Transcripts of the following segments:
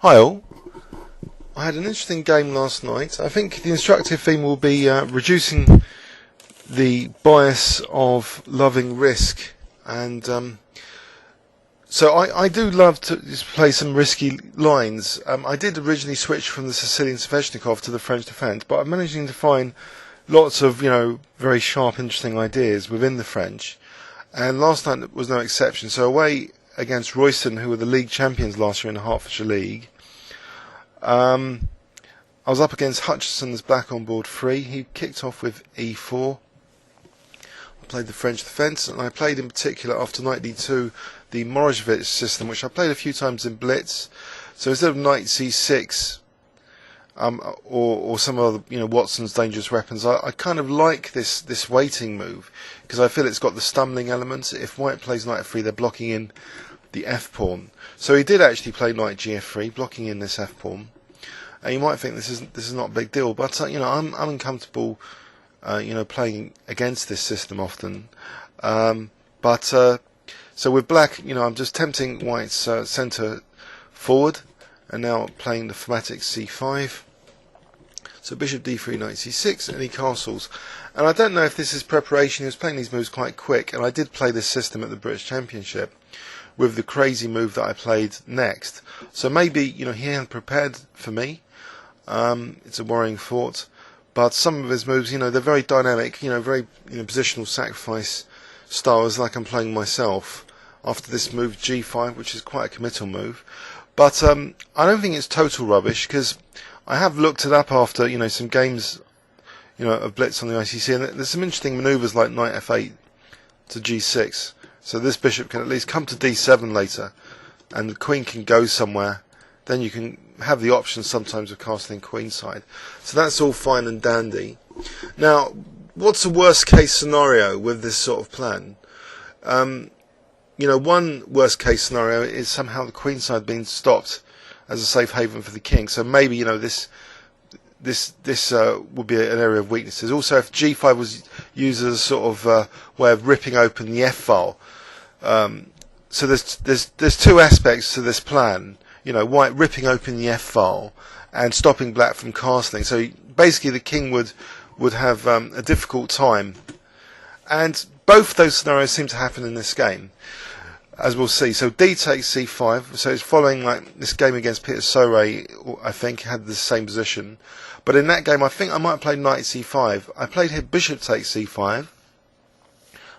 Hi all. I had an interesting game last night. I think the instructive theme will be reducing the bias of loving risk, and so I do love to play some risky lines. I did originally switch from the Sicilian Sveshnikov to the French defence, but I'm managing to find lots of very sharp, interesting ideas within the French, and last night was no exception. So away against Royston, who were the league champions last year in the Hertfordshire League, I was up against Hutchinson's black on board 3. He kicked off with e4. I played the French defence, and I played in particular after knight d2 the Moravec system, which I played a few times in blitz. So instead of knight c6 or some other Watson's dangerous weapons, I kind of like this waiting move because I feel it's got the stumbling element. If white plays knight f3, they're blocking in the f pawn. So he did actually play knight gf3, blocking in this f pawn. And you might think this is not a big deal, but I'm uncomfortable playing against this system often. So with black, I'm just tempting white's centre forward, and now playing the thematic c5. So bishop d3 knight c6, and he castles. And I don't know if this is preparation. He was playing these moves quite quick, and I did play this system at the British Championship with the crazy move that I played next. So maybe he hadn't prepared for me. It's a worrying thought, but some of his moves, they're very dynamic, very positional sacrifice styles, like I'm playing myself after this move g5, which is quite a committal move. But I don't think it's total rubbish, because I have looked it up after some games of blitz on the ICC, and there's some interesting manoeuvres like knight f8 to g6. So this bishop can at least come to d7 later, and the queen can go somewhere. Then you can have the option sometimes of castling queenside. So that's all fine and dandy. Now, what's the worst case scenario with this sort of plan? One worst case scenario is somehow the queenside being stopped as a safe haven for the king. So maybe this would be an area of weaknesses. Also, if g5 was used as a sort of way of ripping open the f file. So there's two aspects to this plan. White ripping open the f file and stopping black from castling. So basically the king would have a difficult time. And both those scenarios seem to happen in this game, as we'll see. So d takes c5. So it's following like this game against Peter Sore, I think, had the same position. But in that game, I think I might have played knight c5. I played here bishop takes c5.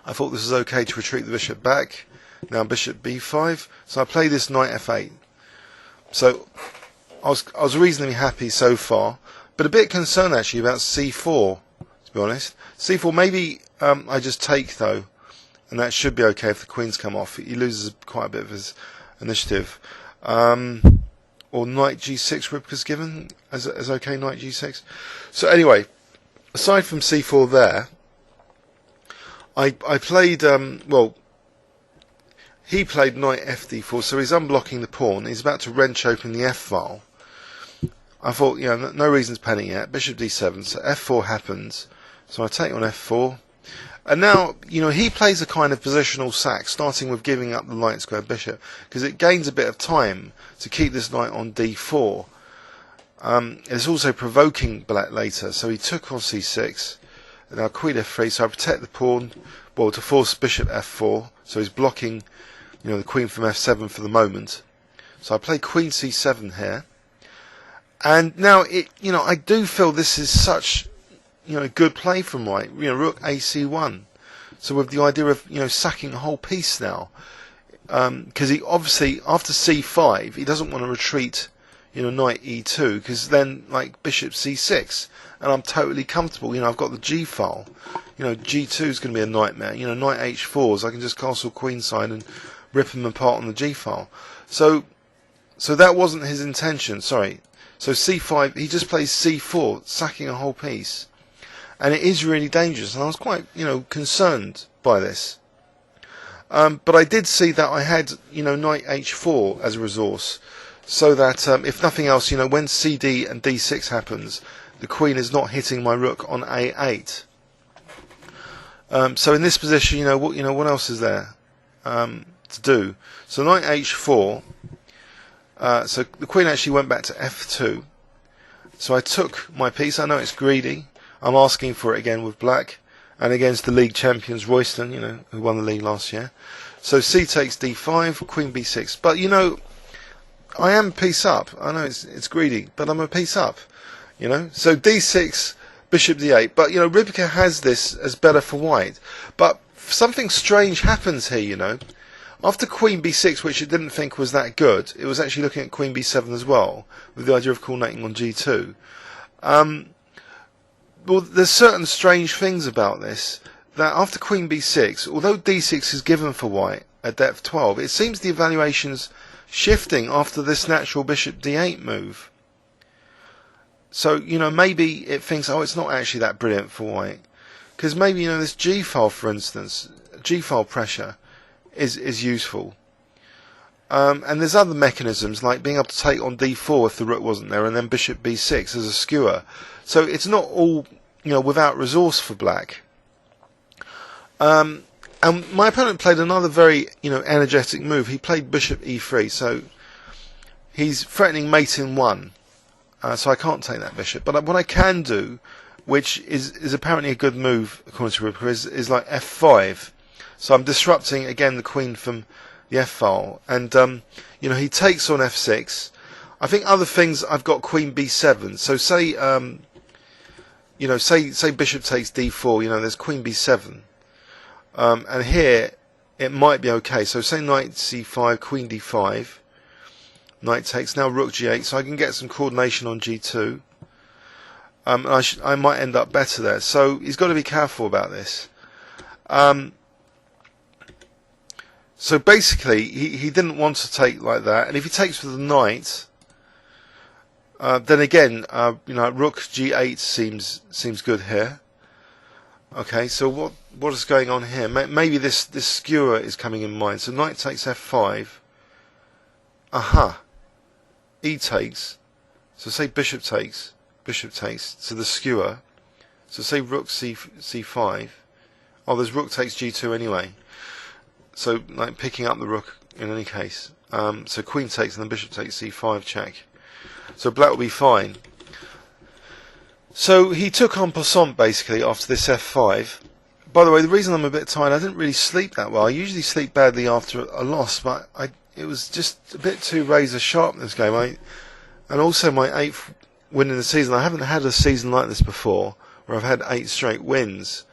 I thought this was okay to retreat the bishop back. Now bishop b5. So I play this knight f8. So I was reasonably happy so far, but a bit concerned actually about c4, to be honest. c4, maybe I just take though, and that should be okay if the queens come off. He loses quite a bit of his initiative. Or knight g6 Ribka's given as okay, knight g6. So anyway, aside from c4 there, I played, he played knight fd4, so he's unblocking the pawn. He's about to wrench open the f file. I thought, no reason to panic yet. Bishop d7, so f4 happens. So I take on f4. And now, he plays a kind of positional sack, starting with giving up the light square bishop, because it gains a bit of time to keep this knight on d4. It's also provoking black later, so he took on c6. And now queen f3, so I protect the pawn, to force bishop f4, so he's blocking the queen from f7 for the moment. So I play queen c7 here. And now I do feel this is such good play from white. Rook ac1. So with the idea of sacking a whole piece now, because he obviously after c5 he doesn't want to retreat knight e2, because then like bishop c6, and I'm totally comfortable. I've got the g file. g2 is going to be a nightmare. Knight h4s, I can just castle queenside and rip them apart on the g file. So that wasn't his intention. Sorry. So c5, he just plays c4, sacking a whole piece, and it is really dangerous. And I was quite concerned by this. But I did see that I had knight h4 as a resource, so that if nothing else, when cd and d6 happens, the queen is not hitting my rook on a8. So in this position, what else is there to do? So knight h4. So the queen actually went back to f2. So I took my piece. I know it's greedy. I'm asking for it again with black, and against the league champions Royston, who won the league last year. So c takes d5, queen b6. But I am piece up. I know it's greedy, but I'm a piece up. So d6, bishop d8. But Rybka has this as better for white. But something strange happens here. After queen b6, which it didn't think was that good, it was actually looking at queen b7 as well, with the idea of coordinating on g2. Well, there's certain strange things about this, that after queen b6, although d6 is given for white at depth 12, it seems the evaluation's shifting after this natural bishop d8 move. So, maybe it thinks, oh, it's not actually that brilliant for white. Because maybe, this g-file, for instance, g-file pressure is useful. And there's other mechanisms, like being able to take on d4 if the rook wasn't there, and then bishop b6 as a skewer. So it's not all, without resource for black. And my opponent played another very, energetic move. He played bishop e3, so he's threatening mate in 1. So I can't take that bishop. But what I can do, which is apparently a good move, according to Rybka, is like f5. So I'm disrupting, again, the queen from the f-file. And, he takes on f6. I think other things, I've got queen b7. So say, say bishop takes d4, there's queen b7. And here, it might be okay. So say knight c5, queen d5. Knight takes, now rook g8. So I can get some coordination on g2. And I might end up better there. So he's got to be careful about this. So basically, he didn't want to take like that, and if he takes with the knight, then again, rook g8 seems good here. Okay, so what is going on here? Maybe this skewer is coming in mind. So knight takes f5. Aha, e takes. So say bishop takes. So the skewer. So say rook c5. Oh, there's rook takes g2 anyway. So, like, picking up the rook in any case. So queen takes and then bishop takes c5 check. So black will be fine. So he took en passant, basically, after this f5. By the way, the reason I'm a bit tired, I didn't really sleep that well. I usually sleep badly after a loss, but it was just a bit too razor sharp in this game. And also my 8th win in the season. I haven't had a season like this before, where I've had 8 straight wins.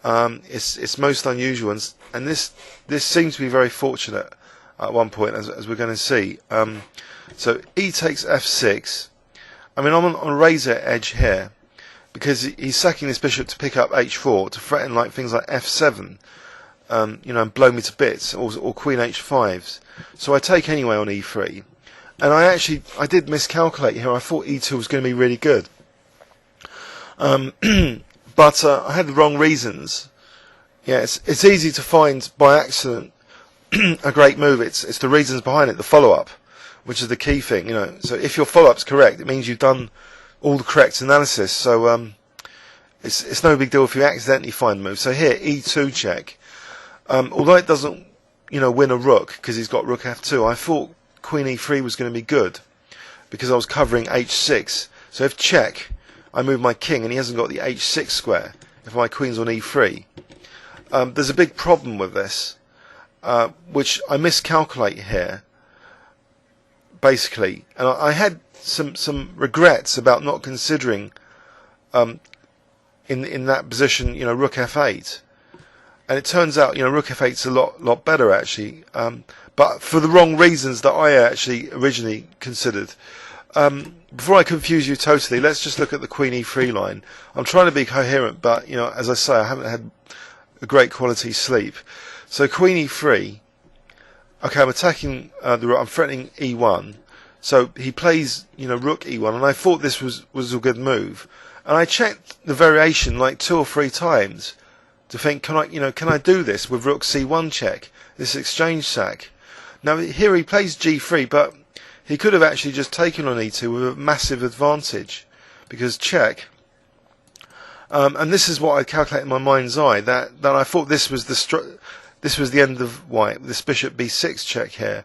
It's most unusual, and this seems to be very fortunate at one point, as we're going to see. So e takes f6. I mean, I'm on a razor edge here because he's sacking this bishop to pick up h4 to threaten like things like f7, and blow me to bits, or queen h5s. So I take anyway on e3, and I did miscalculate here. I thought e2 was going to be really good. But I had the wrong reasons. Yeah, it's easy to find by accident a great move. It's the reasons behind it, the follow-up, which is the key thing. So if your follow-up's correct, it means you've done all the correct analysis. So it's no big deal if you accidentally find a move. So here, e2 check. Although it doesn't, win a rook because he's got rook f2, I thought queen e3 was going to be good because I was covering h6. So if check, I move my king, and he hasn't got the h6 square if my queen's on e3. There's a big problem with this, which I miscalculate here, basically. And I had some regrets about not considering, in that position, rook f8. And it turns out, rook f8's a lot better, actually, but for the wrong reasons that I actually originally considered. Before I confuse you totally, let's just look at the queen e3 line. I'm trying to be coherent, but as I say, I haven't had a great quality sleep. So queen e3. Okay, I'm attacking the rook. I'm threatening e1. So he plays, rook e1, and I thought this was a good move. And I checked the variation like 2 or 3 times to think, can I do this with rook c1 check, this exchange sack? Now here he plays g3, but he could have actually just taken on e2 with a massive advantage, because check. And this is what I calculated in my mind's eye, that I thought this was the end of white, this bishop b6 check here.